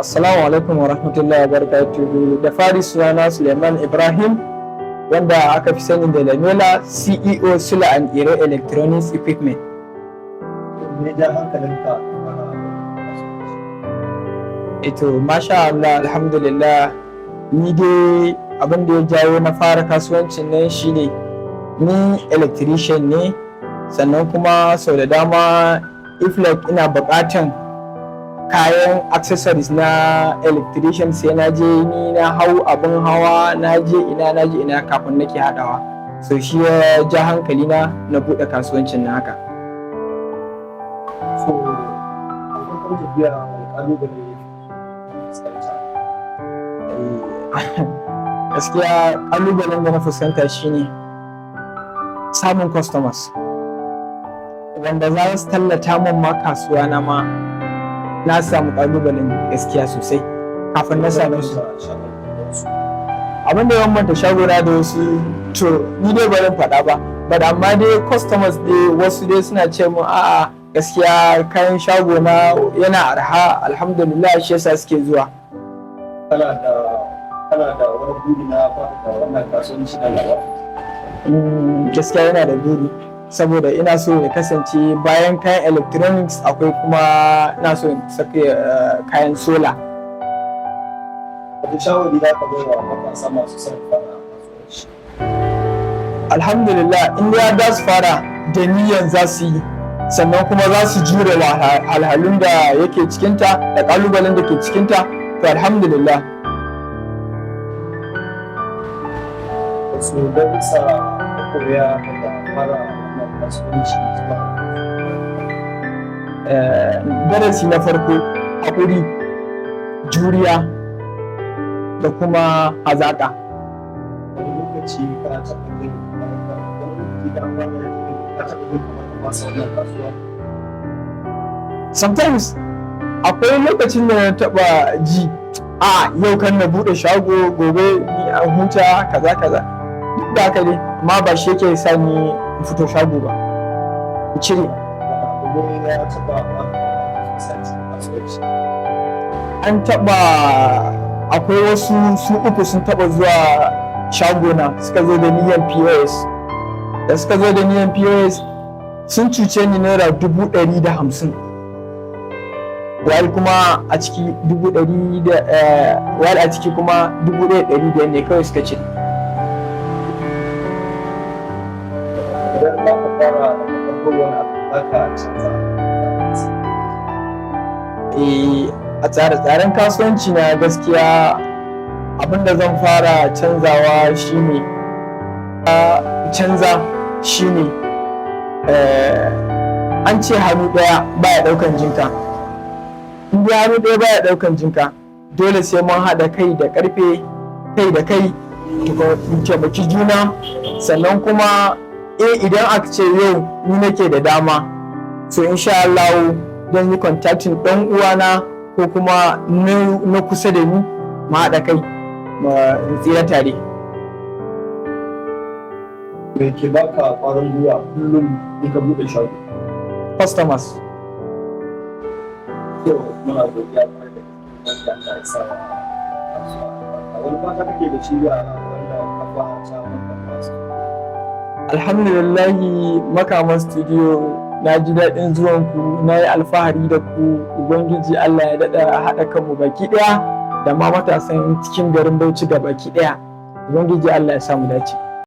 Assalamu alaikum wa rahmatullahi wa barakatuhu. Da fari sunana Suleiman Ibrahim wanda aka fi sani da Lamela, CEO Sula and Iro Electronics Equipment. Me ja hankalinka? Ito, masha Allah, alhamdulillah, ni dai abin da ya jawo na fara kasuwancin nan shine ni electrician ne, sannan kuma sau da dama if like ina buƙatan kayan accessories na electrician sai na je ni na hau abin hawa na je ina kafin nake haɗawa, so shi ya ja hankali na buɗe kasuwancin na haka. So, a farkon tafiya ƙalubale fuskanta. Gaskiya ƙalubalen da na fuskanta shine samun customers wanda za su tallata min ma kasuwa na ma. Na samu ƙalubalen gaskiya sosai kafin na same su. Abin da yawan manta shagona da wasu to ni dai barin faɗa ba, but amma dai customers dai wasu dai suna ce mu a'a gaskiya kayan shagona yana arha, alhamdulillah, shi yasa suke zuwa. Kana da wani buri na faɗa wannan kasuwanci na gaba? Gaskiya yana da buri, saboda ina so ya kasance bayan kayan electronics akwai kuma ina so in saka kayan solar. Wata shawari za ka bai wa matasa masu son fara kasuwanci? Alhamdulillah, in ya da su fara da niyyar za su yi, sannan kuma za su jure alhalun da yake cikinta da ƙalubalen da ke cikinta, to alhamdulillah. Wasu darussa ka koya daga fara kasuwanci zuwa? Darasi na farko, haƙuri, juriya da kuma hazaƙa. Wani lokaci ka taɓa yin kasuwa? Sometimes akwai lokacin da na taɓa ji yau kan na buɗe shago, gobe ni an huta kaza duk da haka dai, amma ba shi yake sa ni in fito shago ba, in cire. An taɓa, akwai wasu su uku sun taɓa zuwa shagona suka zo da niyan POS. Da suka zo da niyan POS sun cuce ni naira 150,000. Wal kuma a ciki 100,000 wal a ciki kuma 1,500 ne kawai suka ce. Idan za ka fara da farko wani abu za ka canza? A tsare-tsaren kasuwanci na gaskiya abinda zan fara canzawa shine an ce hannu ɗaya baya ɗaukan jinka. In dai hannu ɗaya baya ɗaukan jinka, dole sai mun haɗa kai da ƙarfe, kai da kai, mu taimaki juna. Sannan kuma idan aka ce yau ni nake da dama, so insha Allah don yi contacting ɗan uwana ko kuma na kusa da ni, mu haɗa kai mu tsira tare. Me ke baka ƙwarin gwiwa kullum in ka buɗe shago? Customers. Yau muna godiya kwarai da gaske wanda Allah ya sa wa kasuwa. Wani fata kake da shi ga wanda ka fara ta wannan kasuwa? Alhamdulillahi, Makaman Studio, na ji daɗin zuwanku, na yi alfahari da ku. Ubangiji Allah ya daɗa haɗa kanmu baki ɗaya da ma matasan cikin garin Bauchi ga baki ɗaya. Ubangiji Allah ya samu dace.